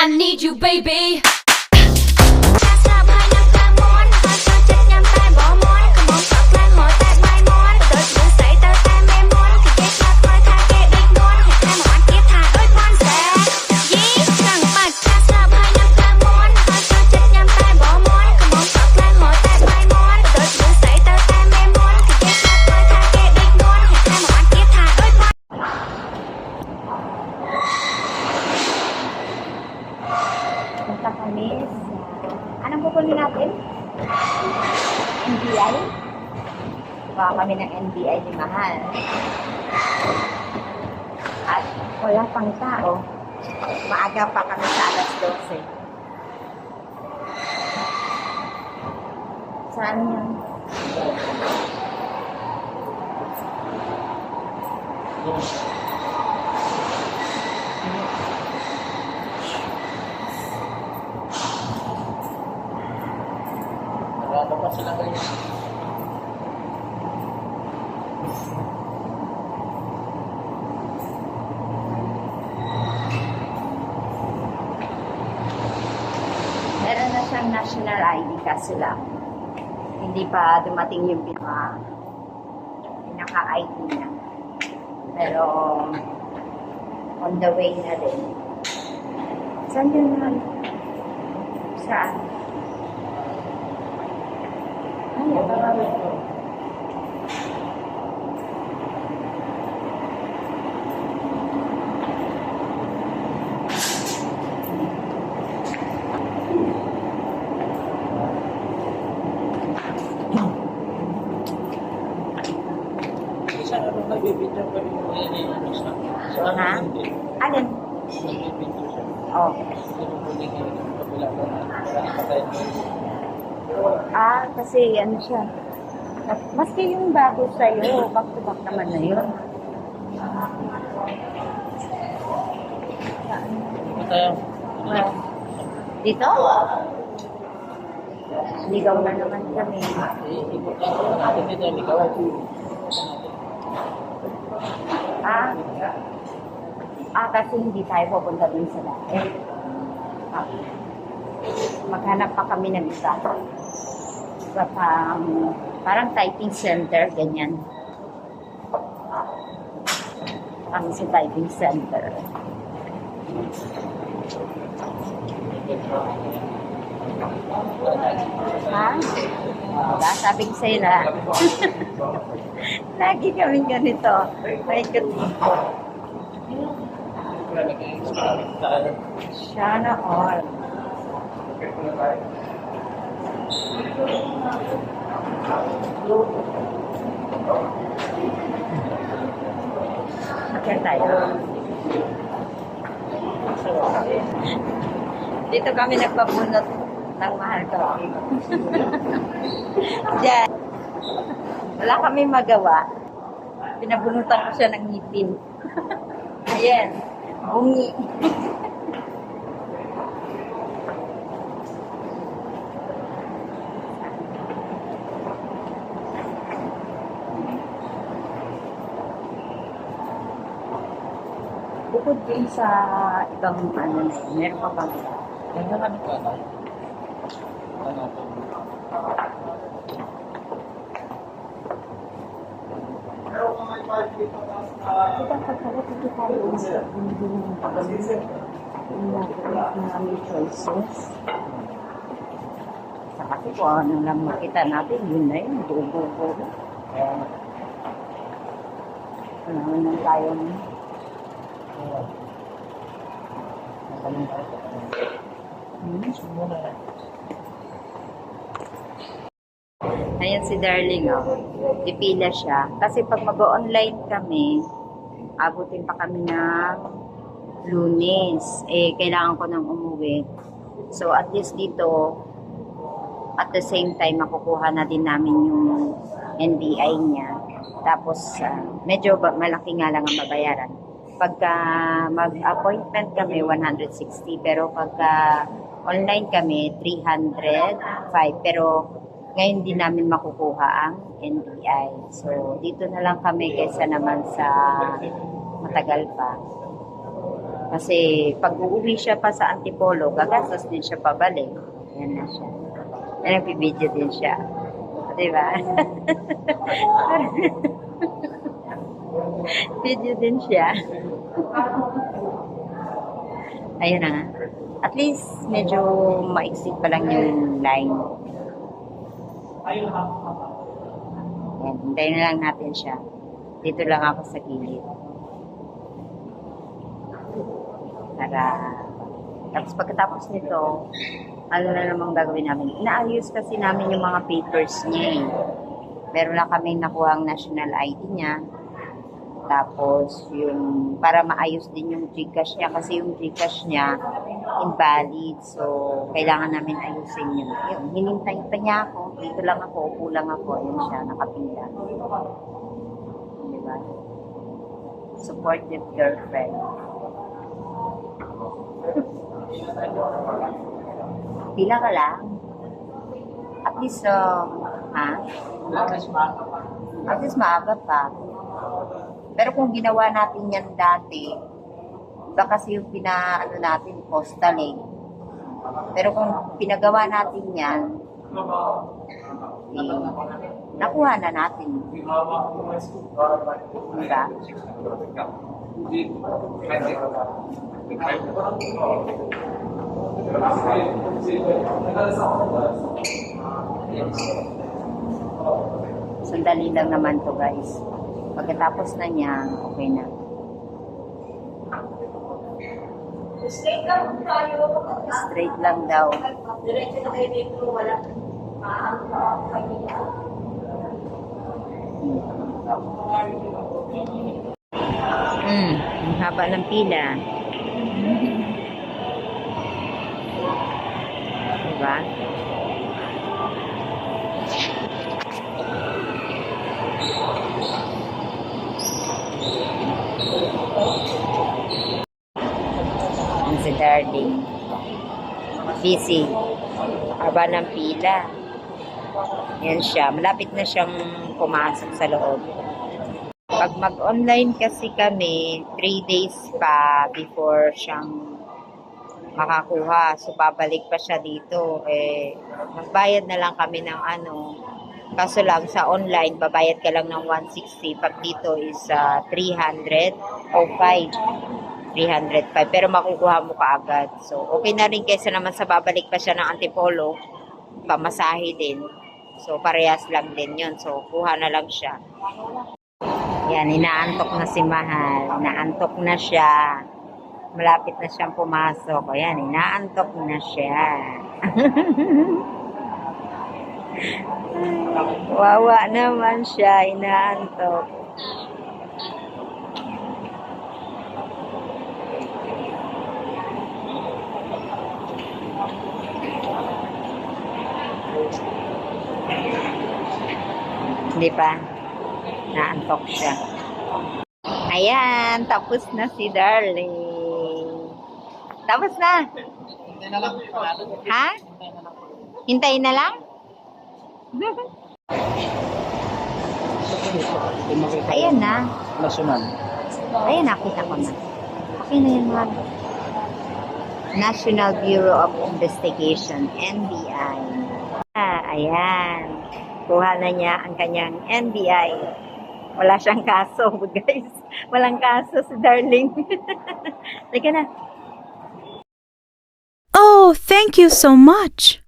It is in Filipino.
I need you, baby. Punta kami sa... Anong pupunin natin? NBI? Kuha kami ng NBI ni Mahal. At wala pang tao. Maaga pa kami sa alas 12. Saan yan? Ano pa sila ngayon? Meron na siyang national ID kaso lang. Hindi pa dumating yung pinaka-ID niya. Pero on the way na rin. Saan yun naman? Saan? Ay, Isa na nung nagbibidyo pa rin yung ano siya. So, ano Ha? hindi? alin? Nagbibidyo siya. Oh. Pinupunin niya yung kabila ko na nakipatay mo. Kasi ano siya. Maski yung bago sa'yo, back to back naman na yun. Ito tayo. Well, dito? Ligaw na naman kami. Ikot lang natin dito. Ligaw. Kasi hindi tayo pupunta dun sa dati. Maghanap pa kami ng isa. Parang typing center, ganyan. Kami sa typing center. Ha? Diba? Sabi ko sa'yo na. Lagi kami ganito. May katiko. Sana all. Kaya tayo. Dito kami nagpabunot ng mahal ko. Diyan. Wala kami magawa. Pinabunutan ko siya ng ngipin. Ayan. Bungi. Bukod din sa ibang ano na yun, meron pa bang iba? Ganda kami ko ano? Ano ito? Kita pagkakat ito tayo hindi ng pagkakas na may choices. Sa kasi kung ano lang makita natin, yun na yun, buo-buo na. Ano naman tayo na. Ayan si Darling, oh. Pipila siya. Kasi pag mag-online kami, abutin pa kami ng Lunes. Kailangan ko nang umuwi. So, at least dito, at the same time, makukuha na din namin yung NBI niya. Tapos, medyo malaki nga lang ang mabayaran. Pagka mag-appointment kami, 160. Pero pagka online kami, 305. Pero ngayon din namin makukuha ang NBI. So, dito na lang kami kaysa naman sa matagal pa. Kasi pag uuwi siya pa sa Antipolo, gagastos din siya pabalik. Yan na siya. Yan, nagpibideo din siya. Diba? Video din siya. Ayun na nga. At least, medyo maiksi pa lang yung line. Ayan, hintayin na lang natin siya. Dito lang ako sa gilid. Tapos pagkatapos nito, ano na namang gagawin namin? Inaayos kasi namin yung mga papers niya eh. Meron na kami nakuha ang national ID niya. Tapos, yung, para maayos din yung Gcash niya, kasi yung Gcash niya, invalid. So, kailangan namin ayusin yun. Yun, hinintay pa niya ako. Dito lang ako, upo lang ako. Ayun siya, nakapila. Diba? Supportive girlfriend. Pila ka lang? At least, ha? At least maaga pa. Pero kung ginawa natin yan dati, iba kasi yung pinaano natin, postal eh. Pero kung pinagawa natin yan, eh, nakuha na natin. Diba? Sandali lang naman to guys. Pagkatapos na niya, okay na. Straight lang tayo. Straight lang daw. Diretso na kayo dito. Wala. Ang haba ng pila. Diba? Ang si Darling. Busy. Haba ng pila. Yan siya. Malapit na siyang pumasok sa loob. Pag mag-online kasi kami, 3 days pa before siyang makakuha. So, babalik pa siya dito. Eh, magbayad na lang kami ng ano. Kaso lang, sa online, babayad ka lang ng 160. Pag dito is 300 o 5. 305. Pero makukuha mo kaagad. So, okay na rin kaysa naman sa babalik pa siya ng Antipolo. Pamasahe din. So, parehas lang din yun. So, kuha na lang siya. Yan, inaantok na si Mahal. Inaantok na siya. Malapit na siyang pumasok. Ayan, inaantok na siya. Wawa naman siya. Inaantok. Hindi pa. Naantok siya. Ayan, tapos na si Darling. Tapos na. Hintay na lang. Ha? Hintayin na lang? Ayan na. National. Ayan, nakita ko na. Okay na yan, man. National Bureau of Investigation, NBI. Ayan. Kuha na niya ang kanyang NBI. Wala siyang kaso, guys. Walang kaso si Darling. Teka na. Oh, thank you so much.